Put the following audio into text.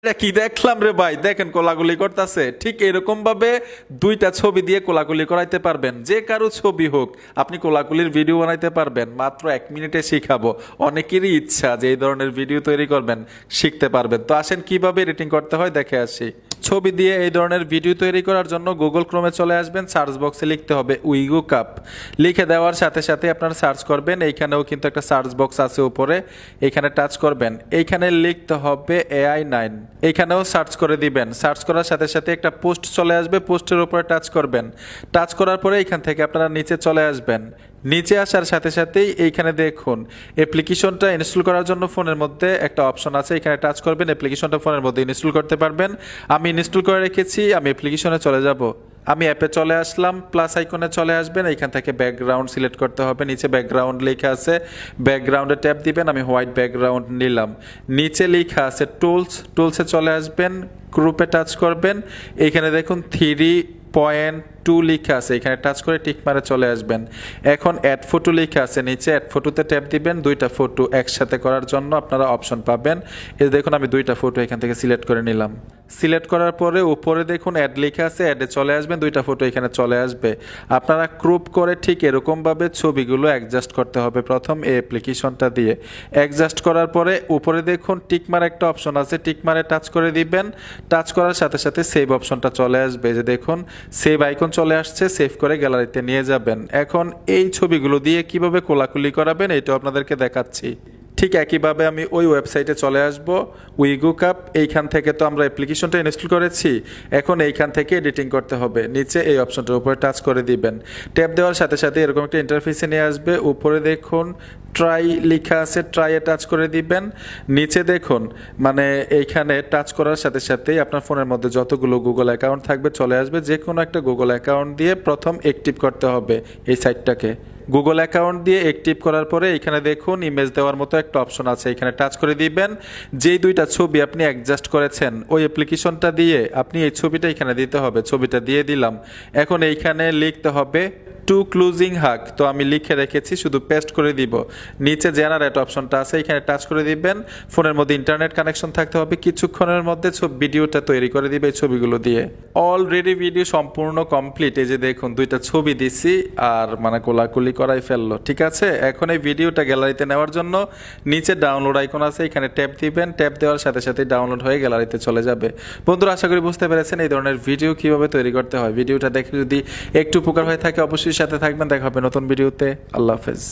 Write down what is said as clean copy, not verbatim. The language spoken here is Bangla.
এটা কি দেখলাম রে ভাই, দেখেন কোলাগুলি করতেছে। ঠিক এরকম ভাবে দুইটা ছবি দিয়ে কোলাগুলি করাইতে পারবেন। যে কারো ছবি হোক, আপনি কোলাগুলির ভিডিও বানাইতে পারবেন। মাত্র 1 মিনিটে শিখাবো। অনেকেরই ইচ্ছা যে এই ধরনের ভিডিও তৈরি করবেন, শিখতে পারবেন। তো আসেন কিভাবে এডিটিং করতে হয় দেখে আসি। ছবি দিয়ে এই ধরনের ভিডিও তৈরি করার জন্য গুগল ক্রোমে চলে আসবেন, সার্চ বক্সে লিখতে হবে উইগো কাপ। লিখে দেওয়ার সাথে সাথে আপনারা সার্চ করবেন। এইখানেও কিন্তু একটা সার্চ বক্স আছে উপরে, এইখানে টাচ করবেন। এইখানে লিখতে হবে AI9, এইখানেও সার্চ করে দিবেন। সার্চ করার সাথে সাথে একটা পোস্ট চলে আসবে, পোস্টের উপরে টাচ করবেন। টাচ করার পরে এইখান থেকে আপনারা নিচে চলে আসবেন। নিচে আসার সাথে সাথেই এইখানে দেখুন অ্যাপ্লিকেশনটা ইনস্টল করার জন্য ফোনের মধ্যে একটা অপশন আছে, এখানে টাচ করবেন। অ্যাপ্লিকেশনটা ফোনের মধ্যে ইনস্টল করতে পারবেন। আমি ইনস্টল করে রেখেছি, আমি অ্যাপ্লিকেশনে চলে যাব। আমি অ্যাপে চলে আসলাম, প্লাস আইকনে চলে আসবেন। এইখান থেকে ব্যাকগ্রাউন্ড সিলেক্ট করতে হবে। নিচে ব্যাকগ্রাউন্ড লেখা আছে, ব্যাকগ্রাউন্ডে ট্যাপ দিবেন। আমি হোয়াইট ব্যাকগ্রাউন্ড নিলাম। নিচে লেখা আছে টুলস, টুলসে চলে আসবেন, গ্রুপে টাচ করবেন। এইখানে দেখুন 3.2 লেখা আছে, এখানে টাচ করে টিক মারে চলে আসবেন। এখন অ্যাড ফটো লেখা আছে, নিচে অ্যাড ফটোতে ট্যাপ দিবেন। দুইটা ফটো একসাথে করার জন্য আপনারা অপশন পাবেন। এই দেখুন আমি দুইটা ফটো এখান থেকে সিলেক্ট করে নিলাম। সিলেক্ট করার পরে উপরে দেখুন অ্যাড লেখা আছে, অ্যাডে চলে আসবেন। দুইটা ফটো এখানে চলে আসবে। আপনারা ক্রপ করে ঠিক এরকমভাবে ছবিগুলো অ্যাডজাস্ট করতে হবে প্রথম এই অ্যাপ্লিকেশনটা দিয়ে। অ্যাডজাস্ট করার পরে উপরে দেখুন টিকমার একটা অপশন আছে, টিকমারে টাচ করে দিবেন। টাচ করার সাথে সাথে সেভ অপশনটা চলে আসবে। যে দেখুন সেভ আইকন চলে আসছে, সেভ করে গ্যালারিতে নিয়ে যাবেন। এখন এই ছবিগুলো দিয়ে কিভাবে কোলাকুলি করাবেন এটাও আপনাদেরকে দেখাচ্ছি। ঠিক একইভাবে আমি ওই ওয়েবসাইটে চলে আসব, উইগো কাপ। এইখান থেকে তো আমরা অ্যাপ্লিকেশনটা ইনস্টল করেছি, এখন এইখান থেকে এডিটিং করতে হবে। নিচে এই অপশনটার উপরে টাচ করে দিবেন। ট্যাপ দেওয়ার সাথে সাথে এরকম একটা ইন্টারফেসে নিয়ে আসবে। উপরে দেখুন ট্রাই লেখা আছে, ট্রাইয়ে টাচ করে দিবেন। নিচে দেখুন মানে এইখানে টাচ করার সাথে সাথেই আপনার ফোনের মধ্যে যতগুলো গুগল অ্যাকাউন্ট থাকবে চলে আসবে। যে কোনো একটা গুগল অ্যাকাউন্ট দিয়ে প্রথম অ্যাক্টিভ করতে হবে এই সাইটটাকে। গুগল অ্যাকাউন্ট দিয়ে অ্যাক্টিভ করার পরে এখানে দেখুন ইমেজ দেওয়ার মতো একটা অপশন আছে, এখানে টাচ করে দিবেন। যেই দুইটা ছবি আপনি অ্যাডজাস্ট করেছেন ওই অ্যাপ্লিকেশনটা দিয়ে আপনি এই ছবিটা এখানে দিতে হবে। ছবিটা দিয়ে দিলাম। এখন এইখানে লিখতে হবে টু ক্লোজিং হাগ, তো আমি লিখে রেখেছি, শুধু পেস্ট করে দিব। নিচে জেনারেট অপশনটা আছে, এখানে টাচ করে দিবেন। ফোনের মধ্যে ইন্টারনেট কানেকশন থাকতে হবে। কিছুক্ষণের মধ্যে ভিডিওটা তৈরি করে দিবে এই ছবিগুলো দিয়ে। অলরেডি ভিডিও সম্পূর্ণ কমপ্লিট। এই যে দেখুন দুইটা ছবি দিছি আর মানে কোলাকুলি করাই ফেললো। ঠিক আছে, এখন এই ভিডিওটা গ্যালারিতে নেওয়ার জন্য নিচে ডাউনলোড আইকন আছে, এখানে ট্যাপ দিবেন। ট্যাপ দেওয়ার সাথে সাথে ডাউনলোড হয়ে গ্যালারিতে চলে যাবে। বন্ধুরা আশা করি বুঝতে পেরেছেন এই ধরনের ভিডিও কিভাবে তৈরি করতে হয়। ভিডিওটা দেখে যদি একটু উপকার হয়ে থাকে অবশ্যই সাথে থাকবেন। দেখা হবে নতুন ভিডিওতে। আল্লাহ হাফেজ।